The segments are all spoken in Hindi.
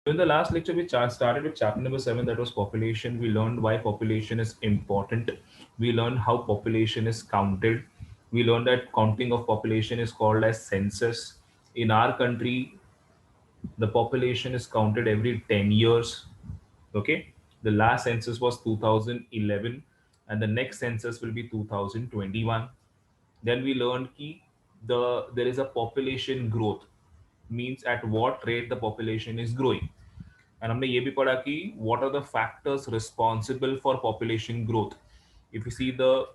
In the last lecture, we started with chapter number 7, that was population. We learned why population is important. We learned how population is counted. We learned that counting of population is called as census. In our country, the population is counted every 10 years. Okay. The last census was 2011, and the next census will be 2021. Then we learned कि there is a population growth, means at what rate the population is growing. And हमने ये भी पढ़ा कि what are the factors responsible for population growth. If you see the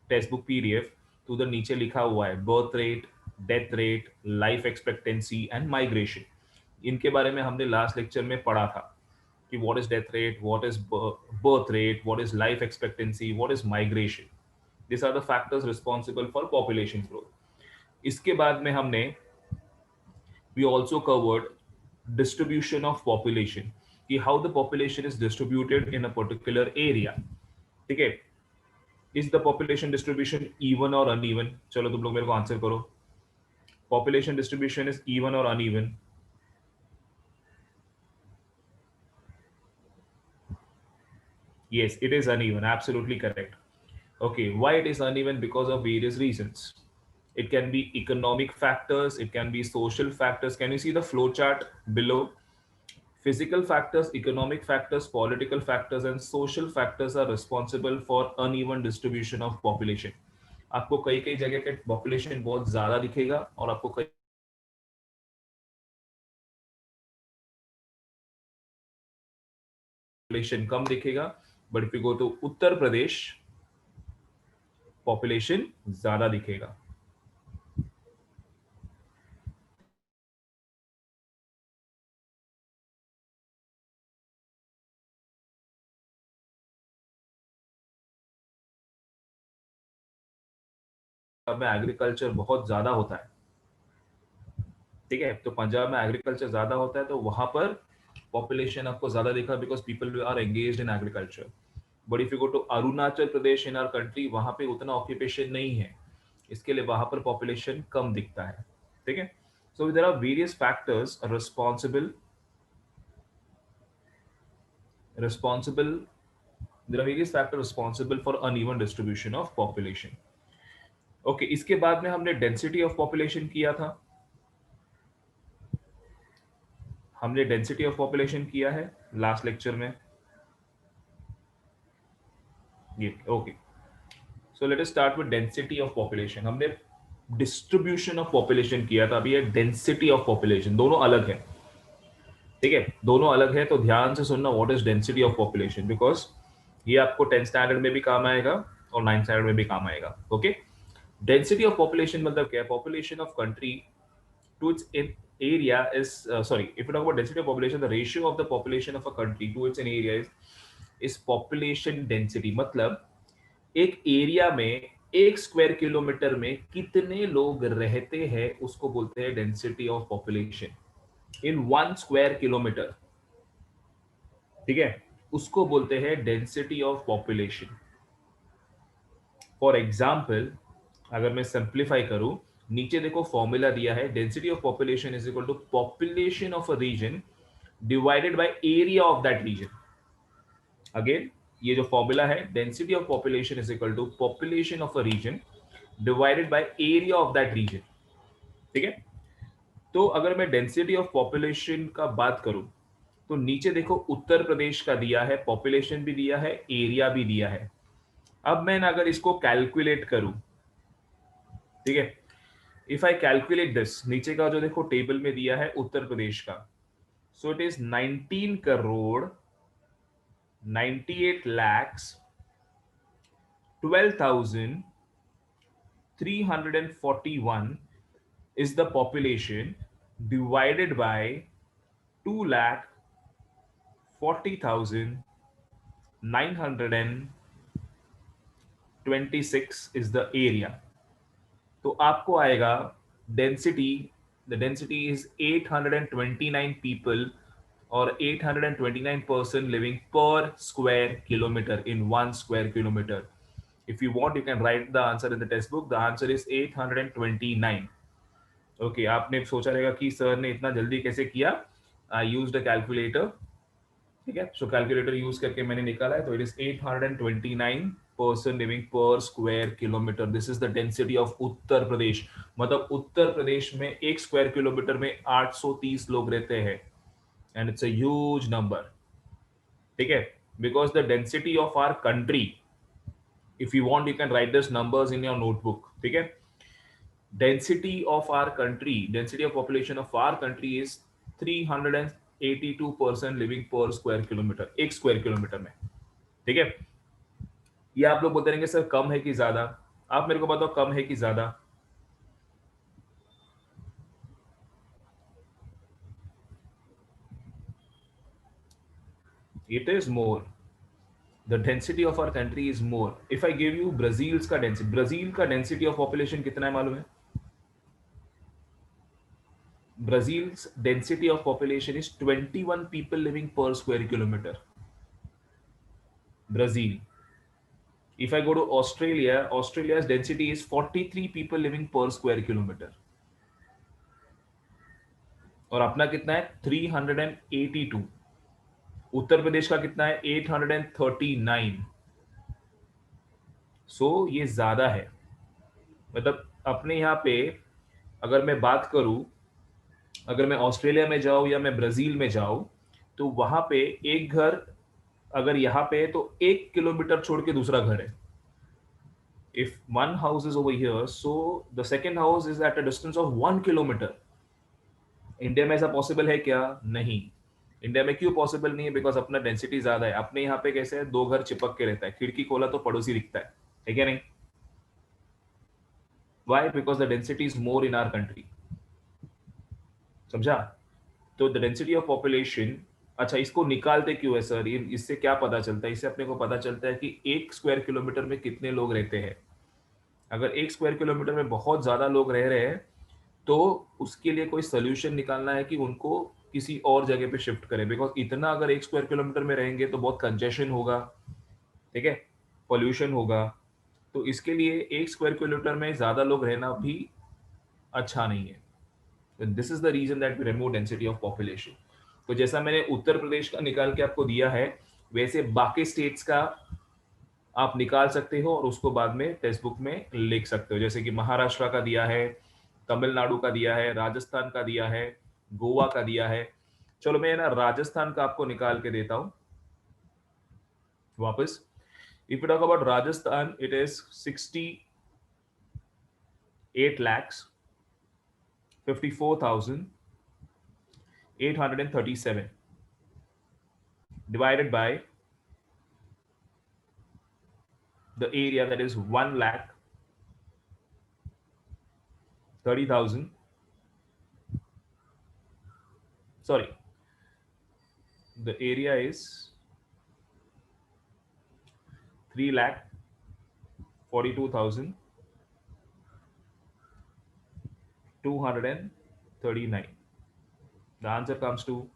textbook PDF, तो उधर नीचे लिखा हुआ है birth rate, death rate, life expectancy and migration. इनके बारे में हमने लास्ट लेक्चर में पढ़ा था कि what is death rate, what is birth rate, what is life expectancy, what is migration. These are the factors responsible for population growth. इसके बाद में हमने we also covered distribution of population, कि how the population is distributed in a particular area. ठीक है, is the population distribution even or uneven? चलो तुम लोग मेरे को आंसर करो. Population distribution is even or uneven? Yes, it is uneven. Absolutely correct. Okay, why it is uneven? Because of various reasons. It can be economic factors, it can be social factors. Can you see the flow chart below? Physical factors, economic factors, political factors and social factors are responsible for uneven distribution of population. आपको कई कई जगह पे पॉपुलेशन बहुत ज्यादा दिखेगा और आपको कई पॉपुलेशन कम दिखेगा. But if you go to Uttar Pradesh, population ज्यादा दिखेगा. पंजाब में एग्रीकल्चर बहुत ज्यादा होता है. ठीक है, तो पंजाब में एग्रीकल्चर ज्यादा होता है तो वहां पर पॉपुलेशन आपको ज्यादा दिखा because people are engaged in agriculture. But if you go to Arunachal Pradesh in our country, वहां पे उतना ऑक्यूपेशन नहीं है, इसके लिए वहां पर पॉपुलेशन कम दिखता है. ठीक है, so there are various factors responsible there are various factors responsible for uneven distribution of population. Okay, इसके बाद में हमने डेंसिटी ऑफ पॉपुलेशन किया था. हमने डेंसिटी ऑफ पॉपुलेशन किया है लास्ट लेक्चर में. ये okay, so let us start with density of population. हमने डिस्ट्रीब्यूशन ऑफ पॉपुलेशन किया था, अभी ये डेंसिटी ऑफ पॉपुलेशन. दोनों अलग है. ठीक है, दोनों अलग है, तो ध्यान से सुनना what is density of population, because ये आपको 10th स्टैंडर्ड में भी काम आएगा और 9th स्टैंडर्ड में भी काम आएगा. ओके, डेंसिटी ऑफ पॉपुलेशन मतलब क्या है? Population of country to its area is sorry, if you talk about density of population, the ratio of the population of a country to its an area is population density. मतलब एक एरिया में 1 स्क्वायर किलोमीटर में कितने लोग रहते हैं उसको बोलते हैं density of population in 1 square kilometre. ठीक है, उसको बोलते हैं density of population. For example, अगर मैं सिंप्लीफाई करूं, नीचे देखो फॉर्मूला दिया है, density of population is equal to population of a region divided by area of that region. Again ये जो फॉर्मूला है, density of population is equal to population of a region divided by area of that region. ठीक है, तो अगर मैं डेंसिटी ऑफ पॉपुलेशन का बात करूं तो नीचे देखो उत्तर प्रदेश का दिया है, पॉपुलेशन भी दिया है, एरिया भी दिया है. अब मैं अगर इसको कैलकुलेट करूं, ठीक है, इफ आई कैलकुलेट दिस, नीचे का जो देखो टेबल में दिया है उत्तर प्रदेश का, so it is 19 crore 98 lakhs 12,341 is the population divided by 2,40,926 is the area. तो आपको आएगा density, the density is 829 people और 829 person living per square kilometer in 1 square kilometer. If you want, you can write the answer in the textbook. The answer is 829. Okay, आपने सोचा रहेगा कि सर ने इतना जल्दी कैसे किया. आई यूज्ड अ कैलकुलेटर, ठीक है। सो कैलकुलेटर यूज करके मैंने निकाला है, तो it is 829 person living per square kilometer. This is the density of Uttar Pradesh. मतलब उत्तर प्रदेश में 1 स्क्वायर किलोमीटर में 830 लोग रहते हैं, and it's a huge number, ठीक है। Because the density of our country, if you want you can write this numbers in your notebook, ठीक है। Density of our country, density of population of our country is 382 person living per square kilometre, 1 square kilometre में, ठीक है। ये आप लोग बोलते रहेंगे सर कम है कि ज्यादा, आप मेरे को बताओ कम है कि ज्यादा। It is more, the density of our country is more. If I give you Brazil's का डेंसिटी, ब्राजील का डेंसिटी ऑफ पॉपुलेशन कितना है मालूम है? Brazil's density of population is 21 people living per square kilometer. Brazil. If I go to Australia, Australia's density is 43 people living per square kilometer. और अपना कितना है? 382. उत्तर प्रदेश का कितना है? 839. सो ये ज्यादा है। मतलब अपने यहाँ पे अगर मैं बात करूं, अगर मैं ऑस्ट्रेलिया में जाऊं या मैं ब्राजील में जाऊं, तो वहां पे एक घर अगर यहाँ पे है तो 1 किलोमीटर छोड़ के दूसरा घर है। If one house is over here, so the second house is at a distance of 1 kilometer. India में ऐसा पॉसिबल है क्या? नहीं। इंडिया में क्यों पॉसिबल नहीं है? बिकॉज अपना डेंसिटी ज्यादा है। अपने यहाँ पे कैसे है, दो घर चिपक के रहता है, खिड़की खोला तो पड़ोसी दिखता है क्या नहीं? Why? Because the density is more in our country. समझा? तो द डेंसिटी ऑफ पॉपुलेशन, अच्छा इसको निकालते क्यों है सर? इससे क्या पता चलता है? इससे अपने को पता चलता है कि 1 स्क्वायर किलोमीटर में कितने लोग रहते हैं। अगर 1 स्क्वायर किलोमीटर में बहुत ज्यादा लोग रह रहे हैं, तो उसके लिए कोई सोल्यूशन निकालना है कि उनको किसी और जगह पे शिफ्ट करें। बिकॉज इतना अगर 1 स्क्वायर किलोमीटर में रहेंगे तो बहुत कंजेशन होगा, ठीक है, पोल्यूशन होगा। तो इसके लिए 1 स्क्वायर किलोमीटर में ज्यादा लोग रहना भी अच्छा नहीं है। This is the reason that we remove density of population. तो जैसा मैंने उत्तर प्रदेश का निकाल के आपको दिया है, वैसे बाकी स्टेट्स का आप निकाल सकते हो और उसको बाद में टेक्स्ट बुक में लिख सकते हो। जैसे कि महाराष्ट्र का दिया है, तमिलनाडु का दिया है, राजस्थान का दिया है, गोवा का दिया है। चलो मैं ना राजस्थान का आपको निकाल के देता हूं वापस। If you talk about Rajasthan, it is 68,54,837 divided by the area, that is 1,30,000. Sorry, the area is 3,42,239. The answer comes to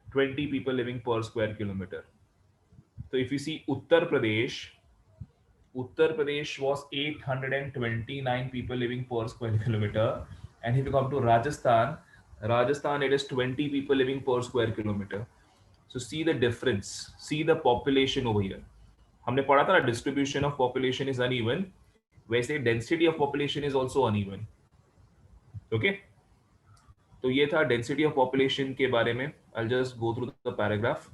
20 people living per square kilometer. So if you see Uttar Pradesh was 829 people living per square kilometer, and if you come to Rajasthan, it is 20 people living per square kilometer. So see the difference, see the population over here. हमने पढ़ा था ना, distribution of population is uneven, वैसे density of population is also uneven. Okay, तो ये था डेंसिटी ऑफ पॉपुलेशन के बारे में। I just go through the paragraph.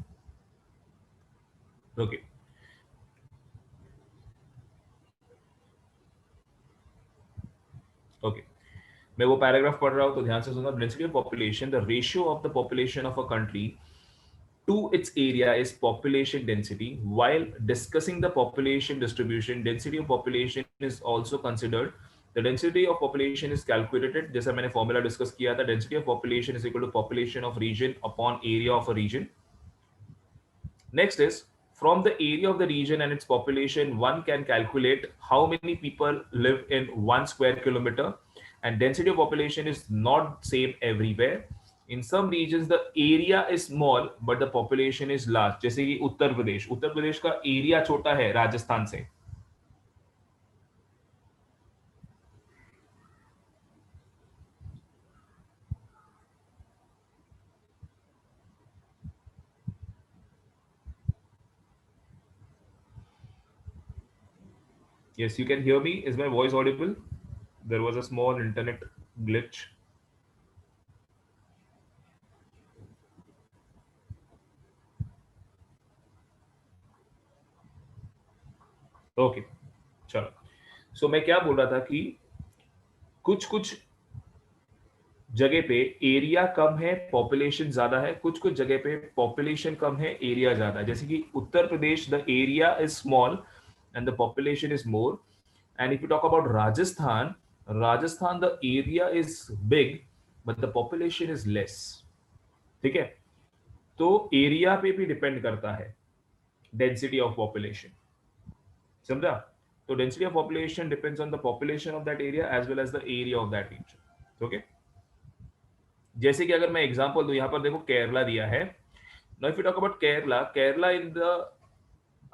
Okay, okay, मैं वो पैराग्राफ पढ़ रहा हूं तो ध्यान से सुनना। Density of population, the ratio of the population of a country to its area is population density. While discussing the population distribution, density of population is also considered. The density of population is calculated, जैसा मैंने फॉर्मूला डिस्कस किया था, density of population is equal to population of region upon area of a region. Next is, from the area of the region and its population, one can calculate how many people live in 1 square kilometer, and density of population is not same everywhere. In some regions the area is small but the population is large. जैसे कि उत्तर प्रदेश का एरिया छोटा है राजस्थान से, Yes, you can hear me. Is my voice audible? There was a small internet glitch. Okay, चलो. सो मैं क्या बोल रहा था कि कुछ कुछ जगह पे एरिया कम है, पॉपुलेशन ज्यादा है. कुछ कुछ जगह पे पॉपुलेशन कम है, एरिया ज्यादा है. जैसे कि Uttar Pradesh, the area is small and the population is more. And if you talk about Rajasthan, Rajasthan the area is big but the population is less. ठीक है. तो एरिया पे भी डिपेंड करता है डेंसिटी ऑफ पॉपुलेशन. समझा? तो density of population depends on the population of that area as well as the area of that region. Okay. जैसे कि अगर मैं एग्जांपल दूं, यहां पर देखो केरला दिया है. Now if you talk about Kerala, Kerala in the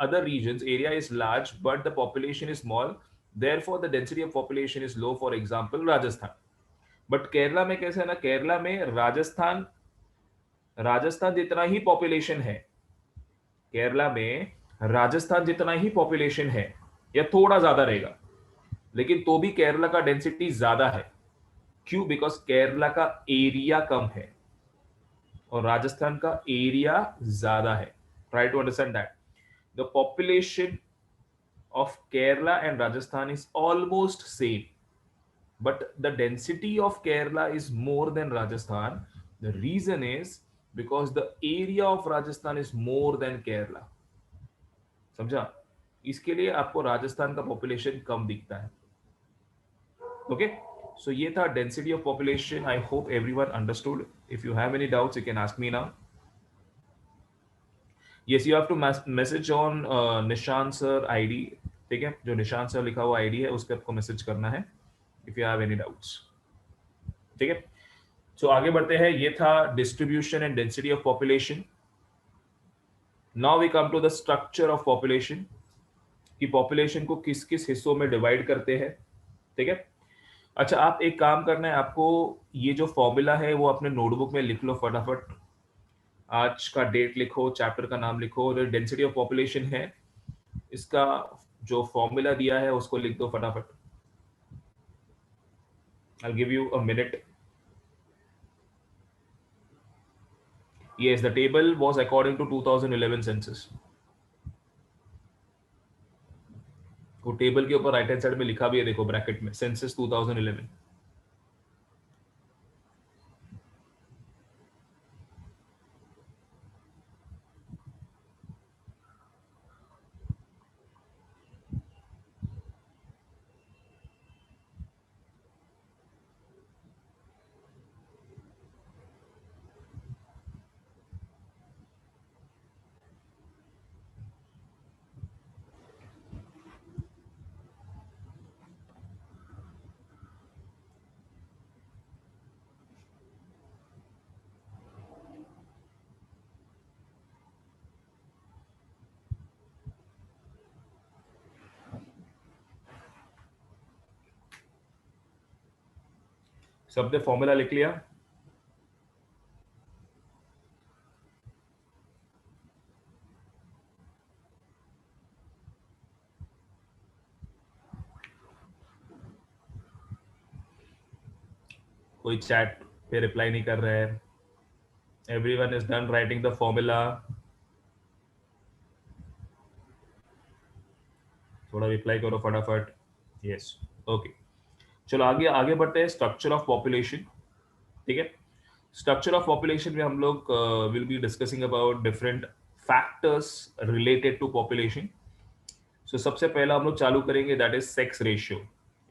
other regions area is large but the population is small, therefore the density of population is low. For example Rajasthan. But Kerala में कैसे है ना, केरला में राजस्थान राजस्थान जितना ही पॉपुलेशन है, केरला में राजस्थान जितना ही पॉपुलेशन है या थोड़ा ज्यादा रहेगा, लेकिन तो भी केरला का डेंसिटी ज्यादा है. क्यों? बिकॉज केरला का एरिया कम है और राजस्थान का एरिया ज्यादा है. Try to understand that. The population of Kerala and Rajasthan is almost same, but the density of Kerala is more than Rajasthan. The reason is because the area of Rajasthan is more than Kerala. समझा? इसके लिए आपको राजस्थान का पॉपुलेशन कम दिखता है. ओके. सो ये था density of population. I hope everyone understood. If you have any doubts you can ask me now. Yes, you have to message on Nishant sir ID. ठीक है, जो निशांत सर लिखा हुआ आईडी है उस पर आपको मैसेज करना है if you have any doubts. ठीक है. सो आगे बढ़ते हैं. ये था distribution and density of population. Now we come to the structure of population, कि पॉपुलेशन को किस किस हिस्सों में डिवाइड करते हैं. ठीक है. अच्छा, आप एक काम करना है, आपको ये जो फॉर्मूला है वो अपने नोटबुक में लिख लो फटाफट. आज का डेट लिखो, चैप्टर का नाम लिखो, और डेंसिटी ऑफ पॉपुलेशन है इसका जो फॉर्मूला दिया है उसको लिख दो फटाफट. I'll give you a minute. Yes, the table was according to 2011 census. वो टेबल के ऊपर राइट हैंड साइड में लिखा भी है, देखो ब्रैकेट में, सेंसस 2011. सबने फॉर्मूला लिख लिया? कोई चैट पे रिप्लाई नहीं कर रहा है. Everyone is done writing the formula. थोड़ा रिप्लाई करो फटाफट. यस. ओके. चलो आगे आगे बढ़ते हैं. Structure of population. ठीक है. स्ट्रक्चर ऑफ पॉपुलेशन में हम लोग will be discussing about different factors related to population. So सबसे पहला हम लोग चालू करेंगे, that is sex ratio.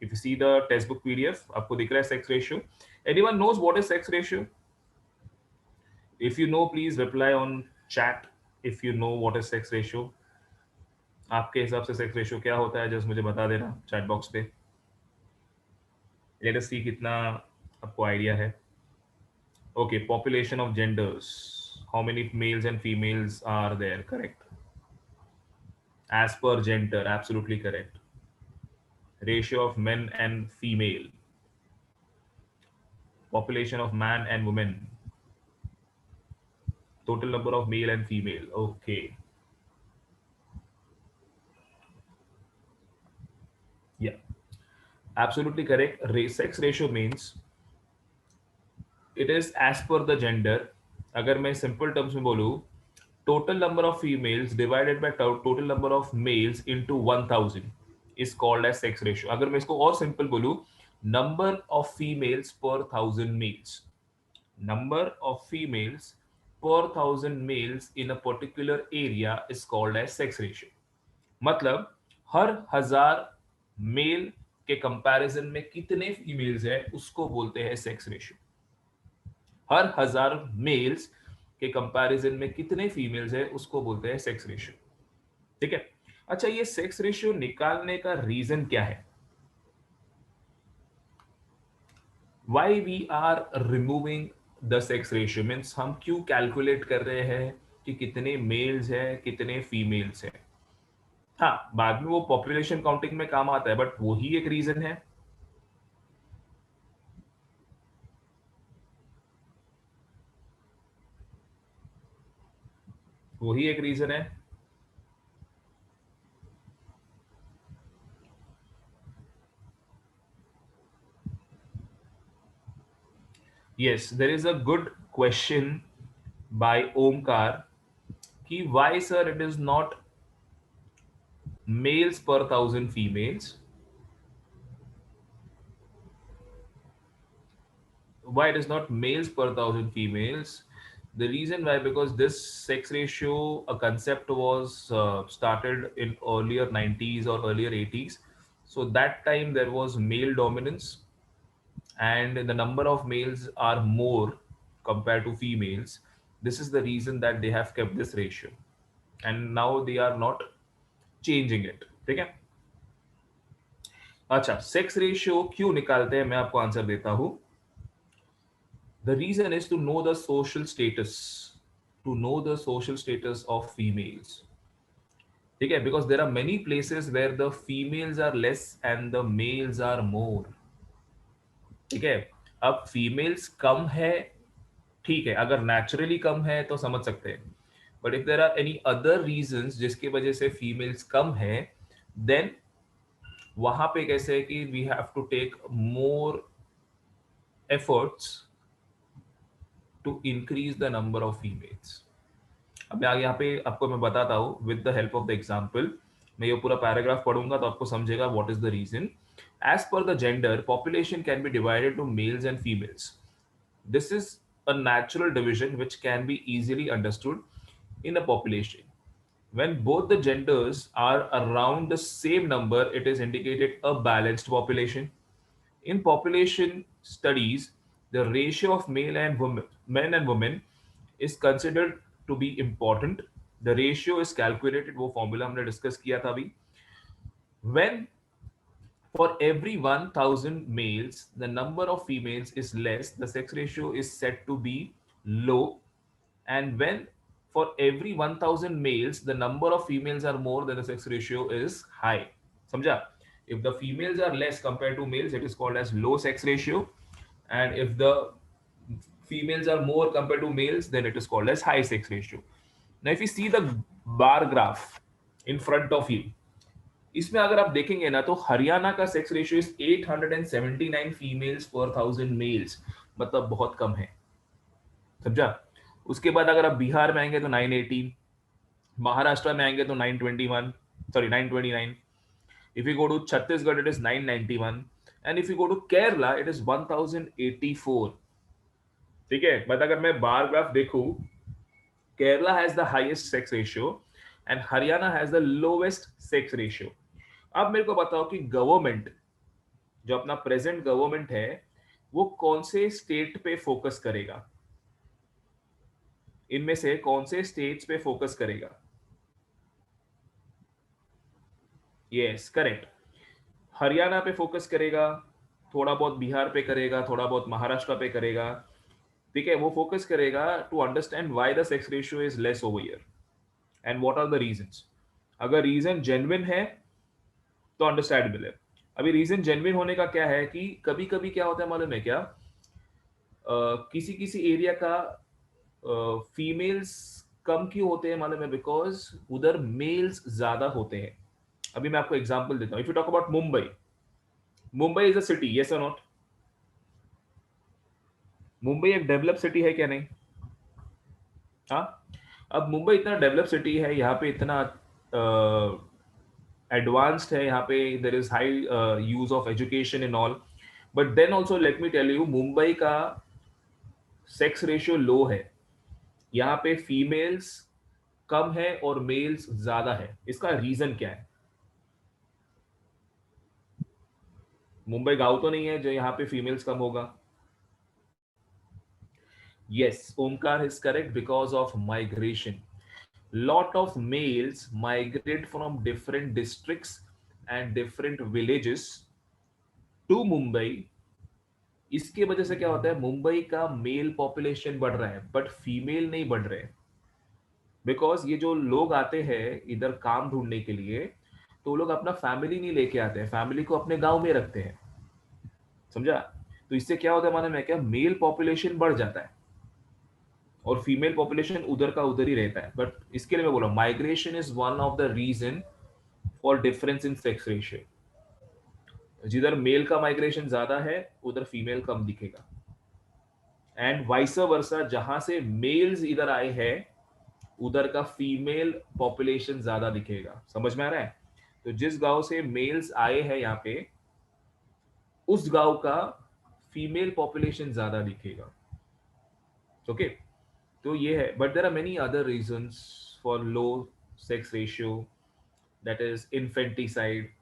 If you see the textbook PDF, आपको दिख रहा है sex ratio. Anyone knows what is sex ratio? If you know please reply on chat if you know what is sex ratio. आपके हिसाब से सेक्स रेशियो क्या होता है, जस्ट मुझे बता देना चैट बॉक्स पे. लेट अस सी कितना आपको आइडिया है. Okay, population of genders, how many males and females are there. Correct. As per gender, absolutely correct. Ratio of men and female. Population of man and woman. Total number of male and female. Okay. Absolutely correct. Sex ratio means it is as per the gender. अगर मैं सिंपल टर्म्स में बोलूं, total number of females divided by total number of males into 1000 is called as sex ratio. अगर मैं इसको और सिंपल बोलूं, number of females per 1000 males, number of females per 1000 males in a particular area is called as sex ratio. मतलब हर 1000 मेल के कंपैरिजन में कितने फीमेल्स है उसको बोलते हैं सेक्स रेशियो. हर 1000 मेल्स के कंपैरिजन में कितने फीमेल्स है उसको बोलते हैं सेक्स रेशियो. ठीक है. अच्छा, ये सेक्स रेशियो निकालने का रीजन क्या है? Why we are removing the sex ratio means हम क्यों कैलकुलेट कर रहे हैं कि कितने मेल्स है कितने फीमेल्स है. हाँ, बाद में वो पॉपुलेशन काउंटिंग में काम आता है, बट वही एक रीजन है. वही एक रीजन है. Yes, there is a good question by Omkar कि why sir it is not males per thousand females? Why it is not males per thousand females? The reason why, because this sex ratio a concept was started in earlier 90s or earlier 80s. So that time there was male dominance, and the number of males are more compared to females. This is the reason that they have kept this ratio, and now they are not changing it. ठीक है. अच्छा, सेक्स रेशियो क्यों निकालते हैं मैं आपको आंसर देता हूं. The reason is to know the social status, to know the social status of females. ठीक है, because there are many places where the females are less and the males are more. ठीक है. अब फीमेल्स कम है, ठीक है, अगर नेचुरली कम है तो समझ सकते हैं, but if there are any other reasons जिसकी वजह से फीमेल्स कम है, देन वहां पे कैसे है कि we have to take more efforts to increase the number of females. अब मैं आगे यहाँ पे आपको मैं बताता हूँ with the help of the example. मैं ये पूरा पैराग्राफ पढ़ूंगा तो आपको समझेगा what is the reason. As per the gender population can be divided to males and females. This is a natural division which can be easily understood in a population. When both the genders are around the same number, it is indicated a balanced population. In population studies, the ratio of male and women, men and women is considered to be important. The ratio is calculated, वो formula हमने discuss किया था अभी. When for every 1000 males, the number of females is less, the sex ratio is said to be low. And when for every 1000 males, the number of females are more, then the sex ratio is high. समझा? If the females are less compared to males, it is called as low sex ratio. And if the females are more compared to males, then it is called as high sex ratio. Now, if you see the bar graph in front of you, इसमें अगर आप देखेंगे ना तो हरियाणा का सेक्स रेशियो इज 879 फीमेल्स पर 1000 मेल्स, मतलब बहुत कम है. समझा? उसके बाद अगर आप बिहार में आएंगे तो 918, महाराष्ट्र में आएंगे तो 921, sorry 929. If you go to Chhattisgarh it is 991, and if you go to Kerala it is 1084. ठीक है. बट अगर मैं बार ग्राफ देखूं, Kerala has the highest sex ratio and Haryana has the lowest sex ratio. अब मेरे को बताओ कि गवर्नमेंट, जो अपना प्रेजेंट गवर्नमेंट है, वो कौन से स्टेट पे फोकस करेगा? इनमें से कौन से स्टेट्स पे फोकस करेगा? Yes, correct. हरियाणा पे फोकस करेगा, थोड़ा बहुत बिहार पे करेगा, थोड़ा बहुत महाराष्ट्र पे करेगा. ठीक है. वो फोकस करेगा to understand why the sex ratio is less over here and what are the reasons. अगर रीजन जेन्युइन है तो अंडरस्टैंडेबल है. अभी रीजन जेन्युइन होने का क्या है कि कभी कभी क्या होता है मालूम है क्या, किसी किसी एरिया का फीमेल्स कम क्यों होते हैं मालूम है, बिकॉज उधर मेल्स ज्यादा होते हैं. अभी मैं आपको एग्जांपल देता हूँ. If you talk about Mumbai, Mumbai is a city, yes और नॉट? मुंबई एक डेवलप सिटी है क्या? नहीं। हाँ। अब मुंबई इतना डेवलप सिटी है, यहाँ पे इतना एडवांस्ड है, यहाँ पे there is high use of education in all, but then also let me tell you, Mumbai का सेक्स रेशियो लो है। यहाँ पे फीमेल्स कम है और मेल्स ज्यादा है। इसका रीजन क्या है? मुंबई गांव तो नहीं है जो यहाँ पे फीमेल्स कम होगा। Yes, Omkar is correct because of migration. Lot of males migrate from different districts and different villages to Mumbai. इसके वजह से क्या होता है, मुंबई का मेल पॉपुलेशन बढ़ रहा है बट फीमेल नहीं बढ़ रहे। बिकॉज ये जो लोग आते हैं इधर काम ढूंढने के लिए, तो वो लोग अपना फैमिली नहीं लेके आते हैं, फैमिली को अपने गांव में रखते हैं। समझा? तो इससे क्या होता है मालूम है क्या, मेल पॉपुलेशन बढ़ जाता है और फीमेल पॉपुलेशन उधर का उधर ही रहता है। बट इसके लिए मैं बोला migration is one of the reason for difference in sex ratio. जिधर मेल का माइग्रेशन ज्यादा है उधर फीमेल कम दिखेगा, एंड वाइस वर्सा, जहां से मेल्स इधर आए हैं उधर का फीमेल पॉपुलेशन ज्यादा दिखेगा। समझ में आ रहा है? तो जिस गांव से मेल्स आए हैं यहाँ पे, उस गांव का फीमेल पॉपुलेशन ज्यादा दिखेगा। ओके, तो ये है। But there are many other reasons for low sex ratio, that is infanticide.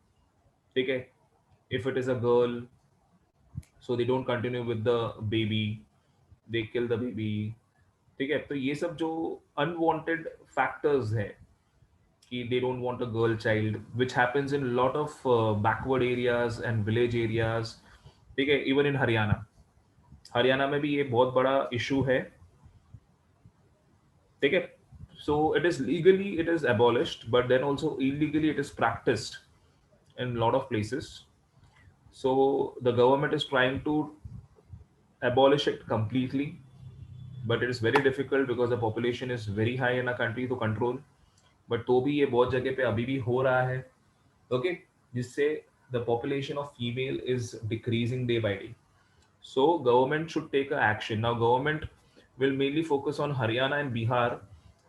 ठीक है, if it is a girl, so they don't continue with the baby, they kill the baby. ठीक है, तो ये सब जो अनवांटेड फैक्टर्स है कि they don't want a girl child, which happens in lot of backward areas and village areas. ठीक है, इवन इन हरियाणा, हरियाणा में भी ये बहुत बड़ा इशू है। ठीक है, so it is legally it is abolished, but then also illegally it is practiced in a lot of places. So the government is trying to abolish it completely, but it is very difficult because the population is very high in a country to control. But तो भी ये बहुत जगह पे अभी भी हो रहा है। ओके, जिससे the population of female is decreasing day by day. So government should take a action. Now government will mainly focus on Haryana and Bihar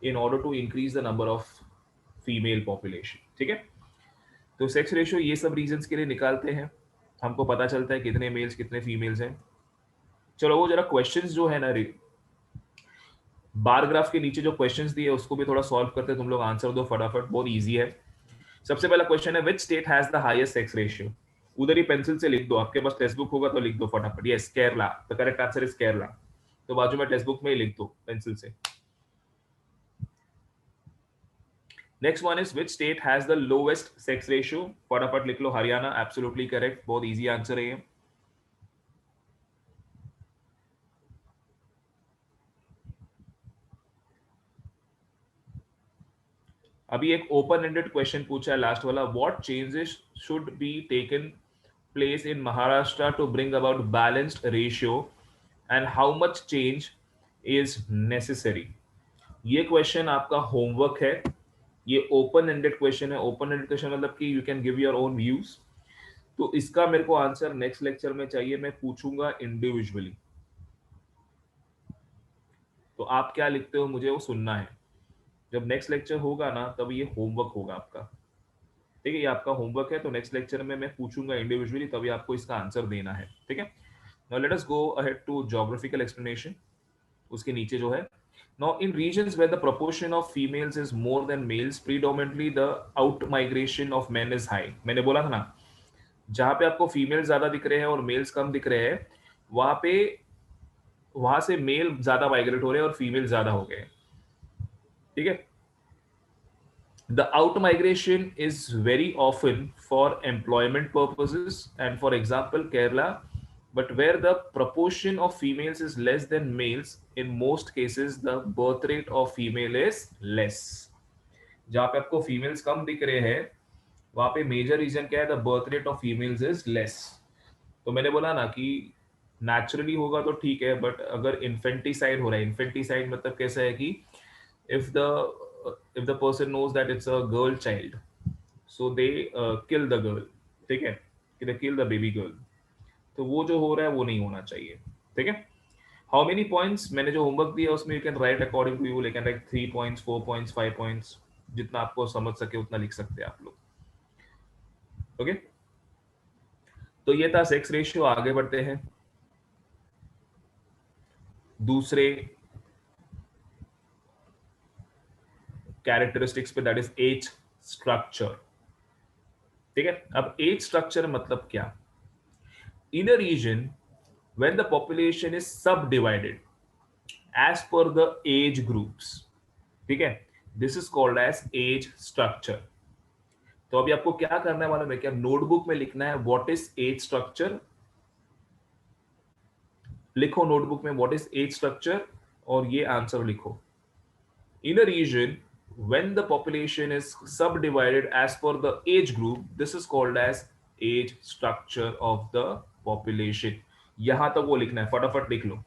in order to increase the number of female population. ठीक है, तो सेक्स रेशियो ये सब रीजंस के लिए निकालते हैं, हमको पता चलता है कितने मेल्स कितने फीमेल्स हैं। चलो वो जरा क्वेश्चंस जो है ना, बार ग्राफ के नीचे जो क्वेश्चंस दिए उसको भी थोड़ा सॉल्व करते हैं, तुम लोग आंसर दो फटाफट, बहुत इजी है। सबसे पहला क्वेश्चन है, which state has the highest sex ratio? उधर ही पेंसिल से लिख दो, आपके पास टेक्स्ट बुक होगा तो लिख दो फटाफट। Yes, Kerala, the correct answer is Kerala. तो बाजू में टेक्स्ट बुक में ही लिख दो पेंसिल से। Next one is, which state has the lowest sex ratio? फटाफट लिख लो, हरियाणा, एब्सोल्युटली करेक्ट, बहुत इजी आंसर है ये। अभी एक ओपन एंडेड क्वेश्चन पूछा है लास्ट वाला, what changes should be taken place in Maharashtra to bring about balanced ratio and how much change is necessary? ये क्वेश्चन आपका होमवर्क है। ये ओपन एंडेड क्वेश्चन है। ओपन एंडेड क्वेश्चन मतलब कि you can give your own views. तो इसका मेरे को आंसर नेक्स्ट लेक्चर में चाहिए, मैं पूछूंगा इंडिविजुअली। तो आप क्या लिखते हो मुझे वो सुनना है। जब नेक्स्ट लेक्चर होगा ना तब ये होमवर्क होगा आपका। ठीक है, ये आपका होमवर्क है। तो नेक्स्ट लेक्चर में मैं पूछूंगा इंडिविजुअली, तभी आपको इसका आंसर देना है। ठीक है, now let us go ahead to geographical explanation. उसके नीचे जो है, now in regions where the proportion of females is more than males, predominantly the out migration of men is high। मैंने बोला था ना, जहां पे आपको फीमेल ज्यादा दिख रहे हैं और मेल्स कम दिख रहे हैं, वहां पे वहां से मेल ज्यादा माइग्रेट हो रहे हैं और फीमेल ज्यादा हो गए। ठीक है, the out migration is very often for employment purposes and for example Kerala, but where the proportion of females is less than males, in most cases the birth rate of female is less। जहां पे आपको फीमेल्स कम दिख रहे हैं वहां पे मेजर रीजन क्या है, the birth rate of females is less. तो मैंने बोला ना कि नेचुरली होगा तो ठीक है, बट अगर इन्फेंटिसाइड हो रहा है, इन्फेंटिसाइड मतलब कैसा है कि if the if the person knows that it's a girl child, so they kill the girl। ठीक है, कि दे किल द बेबी गर्ल, तो वो जो हो रहा है वो नहीं होना चाहिए, ठीक है। हाउ मेनी पॉइंट्स, मैंने जो होमवर्क दिया उसमें you can write according to you, लेकिन राइट 3 पॉइंट्स, 4 पॉइंट्स, 5 पॉइंट्स, जितना आपको समझ सके उतना लिख सकते हैं आप लोग, ओके। तो ये था सेक्स रेशियो। आगे बढ़ते हैं दूसरे कैरेक्टरिस्टिक्स पे, दैट इज एज स्ट्रक्चर, ठीक है। अब एज स्ट्रक्चर मतलब क्या? इन a reason when the population is subdivided as per the age groups, ठीक है, this is called as age structure. तो अभी आपको क्या करना है मालूम है क्या? नोटबुक में लिखना है व्हाट इज एज स्ट्रक्चर, लिखो नोटबुक में व्हाट इज एज स्ट्रक्चर और ये आंसर लिखो। In a region, when the population is subdivided as per the age group, this is called as age structure of the population. यहां तक वो लिखना है, फटाफट लिख लो।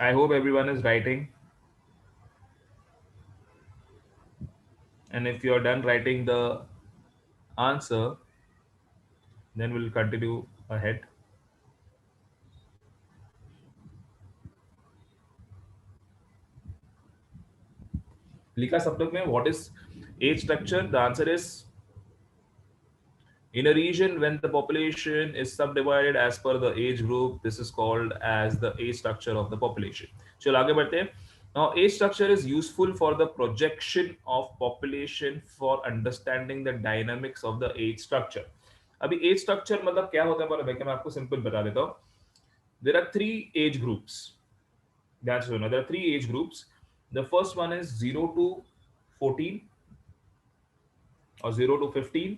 I hope everyone is writing, and if you are done writing the answer, then we'll continue ahead. लिखा सब लोग में what is age structure? The answer is in a region when the population is subdivided as per the age group, this is called as the age structure of the population. चलो आगे बढ़ते हैं। Now age structure is useful for the projection of population for understanding the dynamics of the age structure. अभी age structure मतलब क्या होता है मालूम है क्या? मैं आपको सिंपल बता देता हूँ। There are three age groups. That's one. There are three age groups. The first one is 0 to 14 or 0 to 15.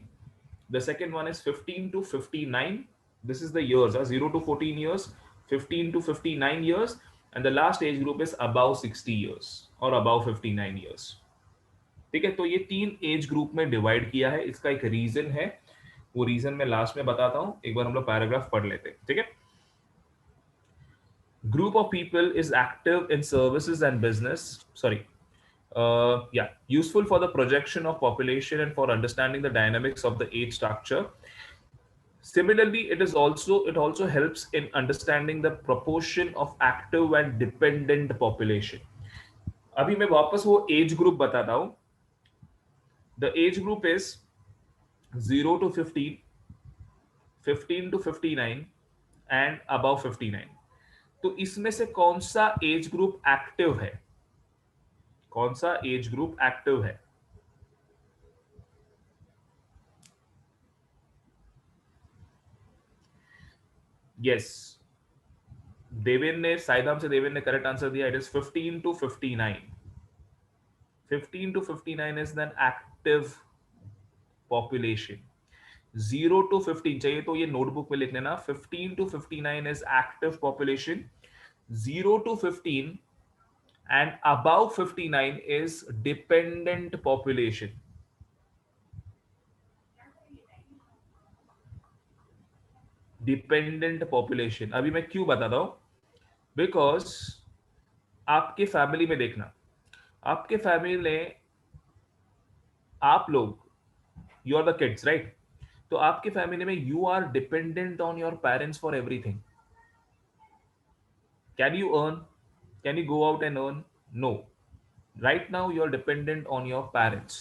The second one is 15 to 59. This is the years, 0 to 14 years, 15 to 59 years, and the last age group is above 60 years or above 59 years. ठीक है, तो ये तीन एज ग्रुप में डिवाइड किया है। इसका एक रीजन है, वो रीजन मैं लास्ट में बताता हूं। एक बार हम लोग पैराग्राफ पढ़ लेते हैं, ठीक है। Group of people is active in services and business. Sorry, yeah, useful for the projection of population and for understanding the dynamics of the age structure. Similarly, it also helps in understanding the proportion of active and dependent population. अभी मैं वापस वो एज ग्रुप बताता हूं। The age group is 0 to 15, 15 to 59 and above 59। तो इसमें से कौन सा एज ग्रुप एक्टिव है? कौन सा एज ग्रुप एक्टिव है? यस, देवेन ने, साइदाम से देवेन ने करेक्ट आंसर दिया। It is 15 to 59। 15 to 59 is an active population। 0 to 15 चाहिए तो ये नोटबुक में लिख लेना। 15 to 59 is active population। 0 to 15 and above 59 is dependent population। Dependent population अभी मैं क्यों बताता हूं? बिकॉज आपके फैमिली में देखना, आपके फैमिली में आप लोग you are the kids, right? तो आपकी फैमिली में you are dependent on your parents for everything. Can you earn? Can you go out and earn? No. Right now you're dependent on your parents.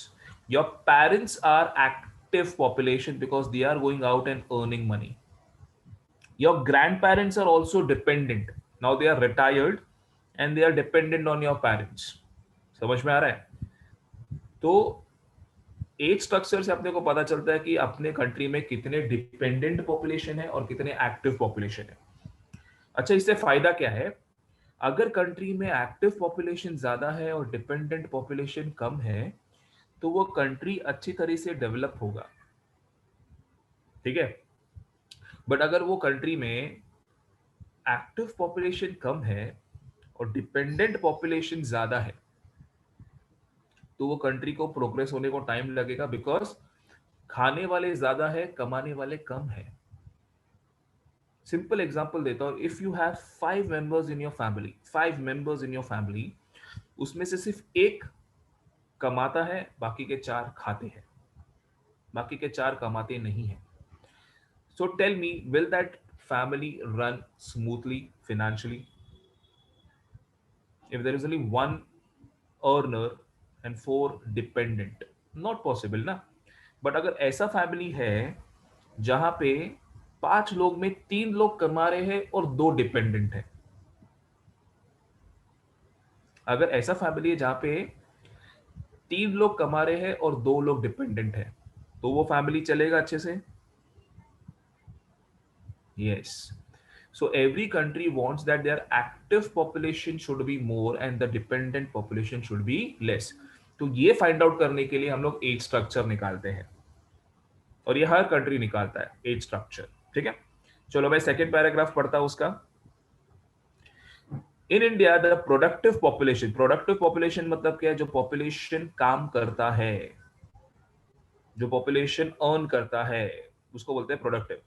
Your parents are active population because they are going out and earning money. Your grandparents are also dependent. Now they are retired and they are dependent on your parents. समझ में आ रहा है? तो एज स्ट्रक्चर से अपने को पता चलता है कि अपने कंट्री में कितने डिपेंडेंट पॉपुलेशन है और कितने एक्टिव पॉपुलेशन है. अच्छा, इससे फायदा क्या है? अगर कंट्री में एक्टिव पॉपुलेशन ज्यादा है और डिपेंडेंट पॉपुलेशन कम है, तो वो कंट्री अच्छी तरह से डेवलप होगा. ठीक है. बट अगर वो कंट्री में एक्टिव पॉपुलेशन कम है और डिपेंडेंट पॉपुलेशन ज्यादा है, तो वो कंट्री को प्रोग्रेस होने को टाइम लगेगा, बिकॉज खाने वाले ज्यादा है, कमाने वाले कम है. सिंपल एग्जांपल देता हूं. If you have 5 members in your family, उसमें से सिर्फ एक कमाता है, बाकी के 4 खाते हैं, बाकी के 4 कमाते नहीं है. So tell me, will that family run smoothly financially if there is only one earner and 4 dependent? Not possible ना. बट अगर ऐसा फैमिली है जहां पे 5 लोग में 3 लोग कमा रहे हैं और 2 डिपेंडेंट है, अगर ऐसा फैमिली है जहां पे 3 लोग कमा रहे हैं और 2 लोग डिपेंडेंट है, तो वो फैमिली चलेगा अच्छे से? Yes. So every country wants that their active population should be more and the dependent population should be less. तो ये फाइंड आउट करने के लिए हम लोग एज स्ट्रक्चर निकालते हैं, और ये हर कंट्री निकालता है एज स्ट्रक्चर. ठीक है. चलो मैं सेकंड पैराग्राफ पढ़ता हूं उसका. In India the productive population मतलब क्या है? जो पॉपुलेशन काम करता है, जो पॉपुलेशन अर्न करता है, उसको बोलते हैं productive.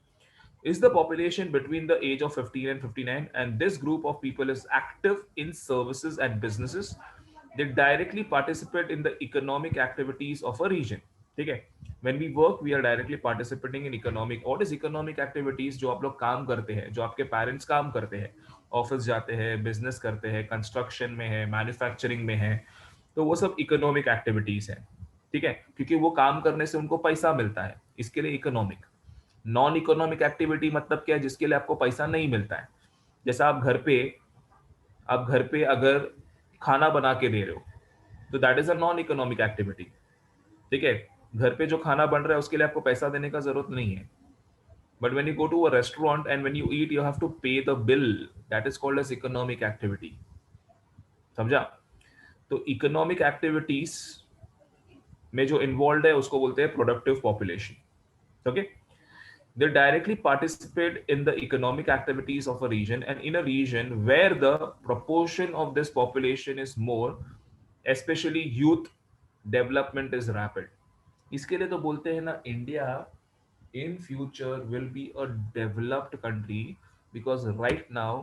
Is the population between the age of 15 and 59, and this group of people is active in services and businesses. They directly participate in the economic activities of a region. ठीक है. When we work, we are directly participating in economic. What is economic activities? जो आप लोग काम करते हैं, जो आपके पेरेंट्स काम करते हैं, ऑफिस जाते हैं, बिजनेस करते हैं, कंस्ट्रक्शन में है, मैन्युफैक्चरिंग में है, तो वो सब इकोनॉमिक एक्टिविटीज है. ठीक है. क्योंकि वो काम करने से उनको पैसा मिलता है, इसके लिए इकोनॉमिक. नॉन इकोनॉमिक एक्टिविटी मतलब क्या है? जिसके लिए आपको पैसा नहीं मिलता है. जैसा आप घर पे अगर खाना बना के दे रहे हो, तो that is a non economic activity. ठीक है. घर पे जो खाना बन रहा है उसके लिए आपको पैसा देने का जरूरत नहीं है. But when you go to a restaurant and when you eat, you have to pay the bill. That is called as economic activity. समझा? तो इकोनॉमिक एक्टिविटीज में जो इन्वॉल्व है उसको बोलते हैं productive population. Okay. They directly participate in the economic activities of a region, and in a region where the proportion of this population is more, especially youth, development is rapid. इसके लिए तो बोलते हैं ना, India in future will be a developed country because right now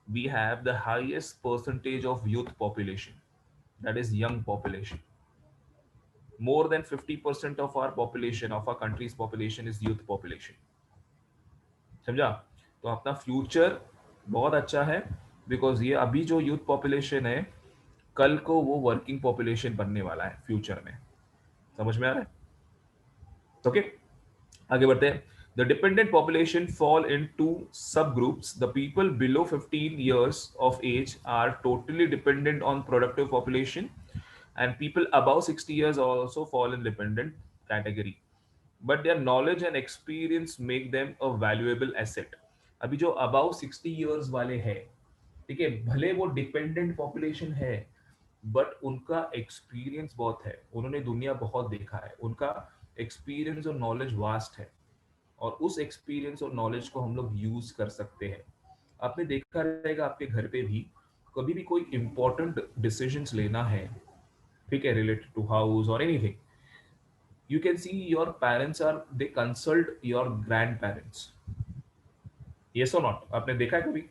we have the highest percentage of youth population, that is young population. More than 50% of our population, of our country's population, is youth population. समझा? तो अपना फ्यूचर बहुत अच्छा है, बिकॉज ये अभी जो यूथ पॉपुलेशन है, कल को वो वर्किंग पॉपुलेशन बनने वाला है फ्यूचर में. समझ में आ रहा है? ओके. आगे बढ़ते हैं. The dependent population fall in two subgroups. The people below 15 years of age are totally dependent on productive population, and people above 60 years also fall in dependent category. But their knowledge and experience make them a valuable asset. अभी जो अबाउ 60 ईयर्स वाले हैं, ठीक है, भले वो डिपेंडेंट पॉपुलेशन है, बट उनका एक्सपीरियंस बहुत है, उन्होंने दुनिया बहुत देखा है, उनका एक्सपीरियंस और नॉलेज वास्ट है, और उस एक्सपीरियंस और नॉलेज को हम लोग यूज कर सकते हैं. आपने देखा रहेगा आपके घर पे भी, कभी भी कोई इंपॉर्टेंट डिसीजंस लेना है, ठीक है, रिलेटेड टू हाउस और anything, you can see your parents are, they consult your grandparents. Yes or not? आपने देखा है कभी?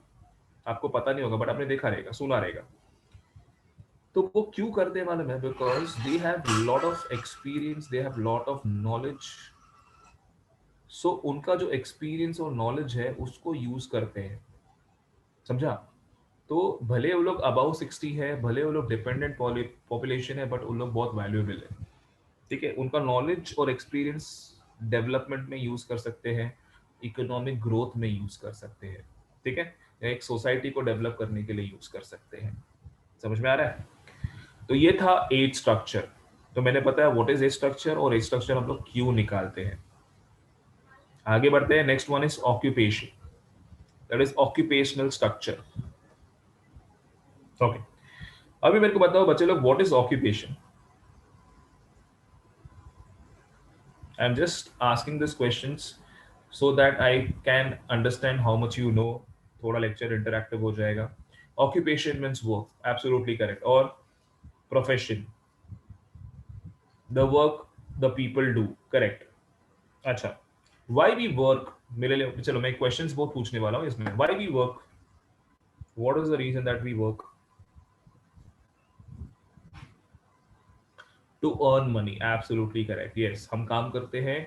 आपको पता नहीं होगा, बट आपने देखा रहेगा, सुना रहेगा. तो वो क्यों करते हैं मालूम है? Because they have lot of experience, they have lot of knowledge. So उनका जो एक्सपीरियंस और नॉलेज है उसको यूज करते हैं, समझा? तो भले वो लोग अबाउ 60 है, भले वो लोग डिपेंडेंट पॉपुलेशन है, बट उन लोग बहुत वैल्यूएबल है। ठीक है, उनका नॉलेज और एक्सपीरियंस डेवलपमेंट में यूज कर सकते हैं, इकोनॉमिक ग्रोथ में यूज कर सकते हैं। ठीक है, या एक सोसाइटी को डेवलप करने के लिए यूज कर सकते हैं। समझ में आ रहा है? तो ये था एज स्ट्रक्चर। तो मैंने बताया व्हाट इज एज स्ट्रक्चर और एज स्ट्रक्चर हम लोग क्यों निकालते हैं। आगे बढ़ते हैं। Next one is occupation, that is occupational structure. Okay, अभी मेरे को बताओ बच्चे लोग, what is occupation? I am just asking this questions so that I can understand how much you know. थोड़ा लेक्चर इंटरैक्टिव हो जाएगा। Occupation means work, absolutely correct. और profession, the work the people do, correct. अच्छा, व्हाई वी वर्क, मेरे लिए चलो मैं क्वेश्चंस बहुत पूछने वाला हूँ इसमें। Why we work, what is the reason that we work? To earn money, absolutely correct. Yes, हम काम करते हैं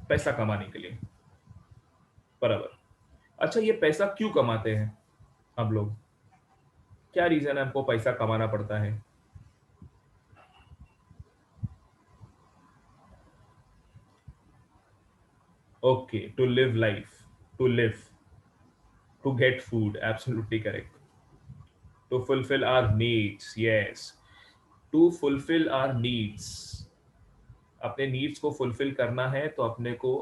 पैसा कमाने के लिए, बराबर। अच्छा, ये पैसा क्यों कमाते हैं हम लोग? क्या रीजन है हमको पैसा कमाना पड़ता है? Okay, to live life, to live, to get food, absolutely correct. To fulfil our needs, yes, to fulfil our needs. अपने नीड्स को फुलफिल करना है तो अपने को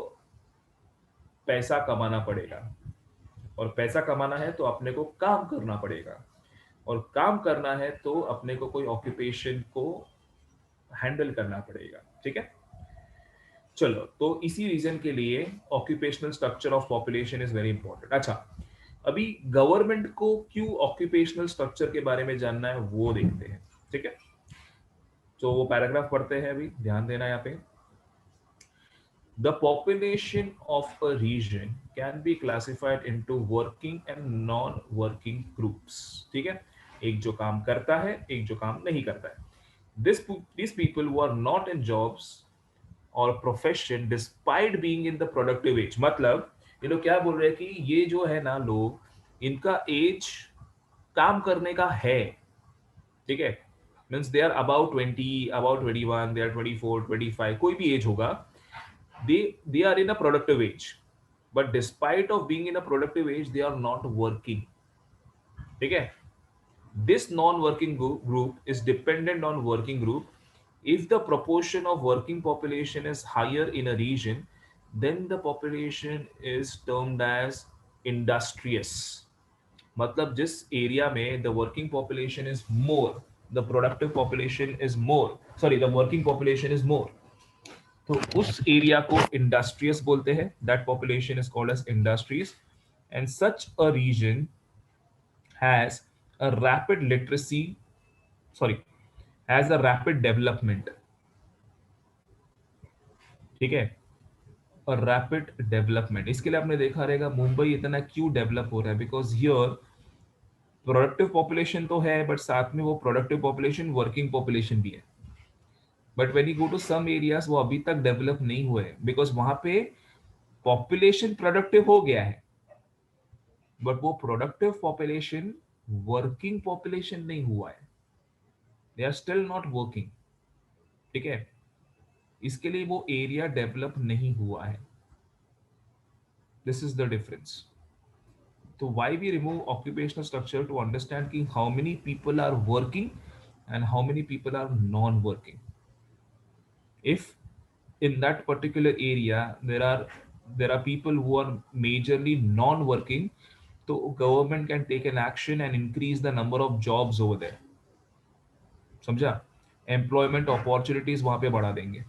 पैसा कमाना पड़ेगा, और पैसा कमाना है तो अपने को काम करना पड़ेगा, और काम करना है तो अपने को कोई ऑक्यूपेशन को हैंडल करना पड़ेगा। ठीक है, चलो, तो इसी रीजन के लिए occupational structure of population is very important. अच्छा, अभी गवर्नमेंट को क्यों ऑक्यूपेशनल स्ट्रक्चर के बारे में जानना है वो देखते हैं। ठीक है, तो वो पैराग्राफ पढ़ते हैं, अभी ध्यान देना यहाँ पे। The population of a region can be classified into working and non-working groups. ठीक है, एक जो काम करता है, एक जो काम नहीं करता है। These people who are not in jobs or profession despite being in the productive age। मतलब ये लोग क्या बोल रहे हैं कि ये जो है ना लोग, इनका एज काम करने का है। ठीक है, means they are about 20, about 21, they are 24, 25, कोई भी एज होगा, they are in a productive age, but despite of being in a productive age they are not working। ठीक है, this non-working group is dependent on working group। if the proportion of working population is higher in a region, then the population is termed as industrious। मतलब जिस एरिया में the working population is more, the productive population is more, sorry the working population is more, तो उस एरिया को इंडस्ट्रियस बोलते हैं। That population is called as industries. And such a region has a rapid literacy, sorry, has a rapid development. ठीक है, और रैपिड डेवलपमेंट, इसके लिए आपने देखा रहेगा मुंबई इतना क्यों डेवलप हो रहा है, बिकॉज हियर प्रोडक्टिव पॉपुलेशन तो है, बट साथ में वो प्रोडक्टिव पॉपुलेशन वर्किंग पॉपुलेशन भी है। But when you go to some areas वो अभी तक डेवलप नहीं हुए, बिकॉज वहां पे पॉपुलेशन प्रोडक्टिव हो गया है, बट वो प्रोडक्टिव पॉपुलेशन वर्किंग पॉपुलेशन नहीं हुआ है। They are still not working. ठीक है, इसके लिए वो एरिया डेवलप नहीं हुआ है। This is the difference. तो why we remove occupational structure? To understand कि how many people are working and how many people are non-working। If in that particular area there are people who are majorly non-working, so government can take an action and increase the number of jobs over there। समझा? एम्प्लॉयमेंट अपॉर्चुनिटीज वहां पे बढ़ा देंगे।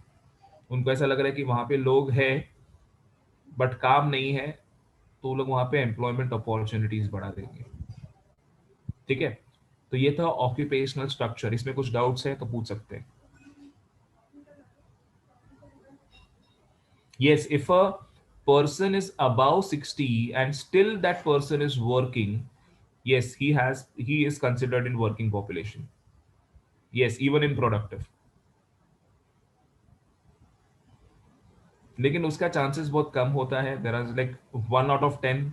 उनको ऐसा लग रहा है कि वहां पे लोग हैं बट काम नहीं है, तो वो लोग वहां पे एम्प्लॉयमेंट अपॉर्चुनिटीज बढ़ा देंगे। ठीक है, तो ये था ऑक्यूपेशनल स्ट्रक्चर। इसमें कुछ डाउट्स है तो पूछ सकते हैं। Yes, if a person is above 60 and still that person is working, yes, he is considered in working population। Yes, even in productive, लेकिन उसका चांसेस बहुत कम होता है. There are like 1 out of 10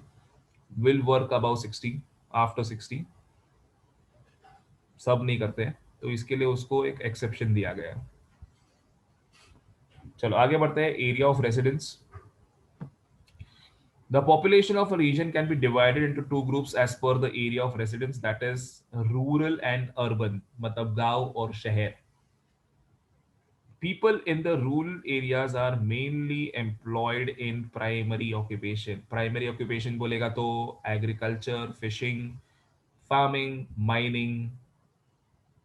will work about 60, after 60. सब नहीं करते हैं, तो इसके लिए उसको एक एक्सेप्शन दिया गया है. चलो आगे बढ़ते हैं. Area of residence. The population of a region can be divided into two groups as per the area of residence, that is rural and urban, मतलब गांव और शहर. People in the rural areas are mainly employed in primary occupation. Primary occupation बोलेगा तो agriculture, fishing, farming, mining,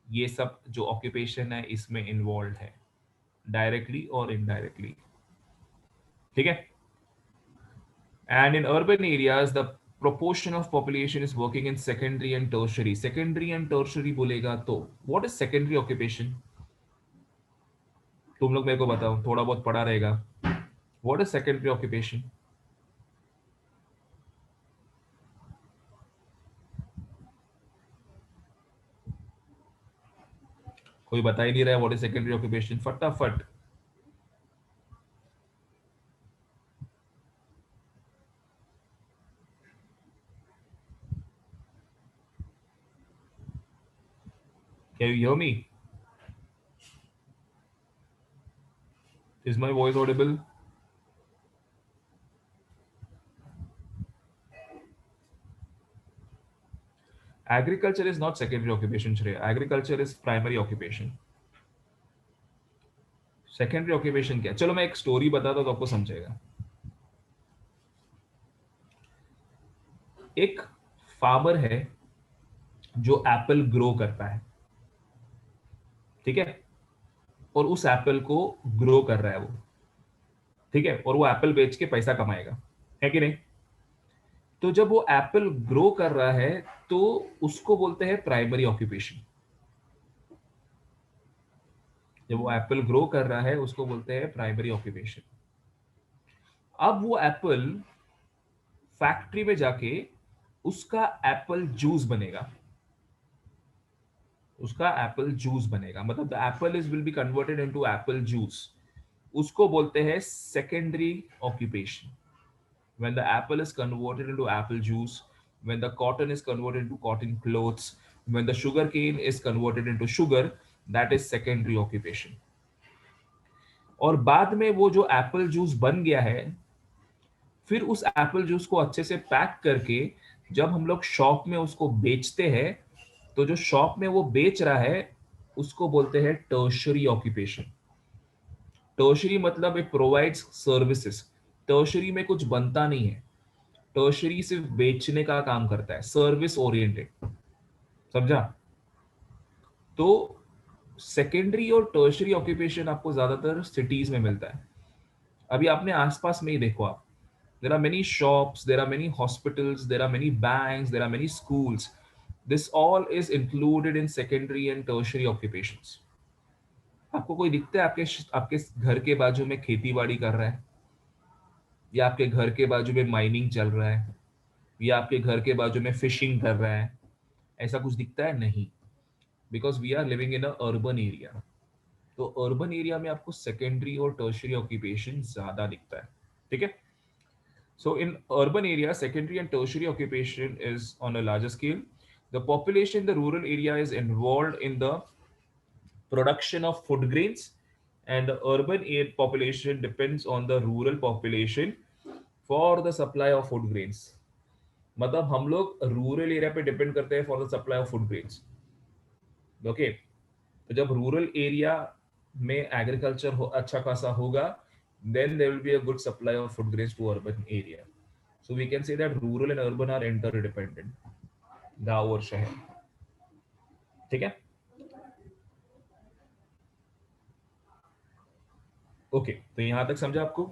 ये सब जो occupation है इसमें involved है, directly और indirectly. ठीक है. And in urban areas, the proportion of population is working in secondary and tertiary. Secondary and tertiary बोलेगा तो what is secondary occupation? तुम लोग मेरे को बताओ, थोड़ा बहुत पढ़ा रहेगा. What is secondary occupation? कोई बता ही नहीं रहा है what is secondary occupation. फटाफट. Can you hear me? Is my voice audible? Agriculture is not secondary occupation, Shreya. Agriculture is primary occupation. Secondary occupation क्या? चलो मैं एक स्टोरी बताता हूं तो आपको समझेगा. एक फार्मर है जो एप्पल ग्रो करता है, ठीक है, और उस एप्पल को ग्रो कर रहा है वो, ठीक है, और वो एप्पल बेच के पैसा कमाएगा, है कि नहीं? तो जब वो एप्पल ग्रो कर रहा है तो उसको बोलते हैं प्राइमरी ऑक्यूपेशन. जब वो एप्पल ग्रो कर रहा है उसको बोलते हैं प्राइमरी ऑक्यूपेशन. अब वो एप्पल फैक्ट्री में जाके उसका एप्पल जूस बनेगा. उसका एप्पल जूस बनेगा, मतलब the Apple is will be converted into Apple juice. उसको बोलते हैं secondary occupation. When the apple is converted into apple juice, when the cotton is converted into cotton clothes, when the sugar cane is converted into sugar, that is secondary occupation. और बाद में वो जो एप्पल जूस बन गया है, फिर उस एप्पल जूस को अच्छे से पैक करके जब हम लोग शॉप में उसको बेचते हैं, तो जो शॉप में वो बेच रहा है उसको बोलते हैं टर्शरी ऑक्यूपेशन. टर्शरी मतलब इट प्रोवाइड्स सर्विसेज. टर्शरी में कुछ बनता नहीं है. टर्शरी सिर्फ बेचने का काम करता है, सर्विस ओरिएंटेड. समझा? तो सेकेंडरी और टर्शरी ऑक्यूपेशन आपको ज्यादातर सिटीज में मिलता है. अभी आपने आसपास में ही देखो आप, there are many shops, there are many hospitals, there are many banks, there are many schools. This all is included in secondary and tertiary occupations. आपको कोई दिखता है आपके आपके घर के बाजू में खेती बाड़ी कर रहा है, या आपके घर के बाजू में माइनिंग चल रहा है, या आपके घर के बाजू में फिशिंग कर रहा है? ऐसा कुछ दिखता है? नहीं. Because we are living in a urban area. तो अर्बन एरिया में आपको सेकेंडरी और टर्शियरी ऑक्यूपेशन ज्यादा दिखता है. ठीक है. So in urban area secondary and tertiary occupation is on a larger scale. The population in the rural area is involved in the production of food grains, and the urban air population depends on the rural population for the supply of food grains. मतलब हम लोग रूरल एरिया पे डिपेंड करते हैं for the supply of food grains. Okay. तो जब रूरल एरिया में एग्रीकल्चर अच्छा खासा होगा, then there will be a good supply of food grains to urban area. So we can say that rural and urban are interdependent, गांव और शहर. ठीक है. ओके, तो यहां तक समझा आपको?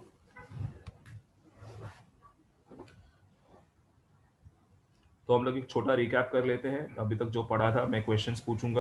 तो हम लोग एक छोटा रिकैप कर लेते हैं. अभी तक जो पढ़ा था, मैं क्वेश्चंस पूछूंगा.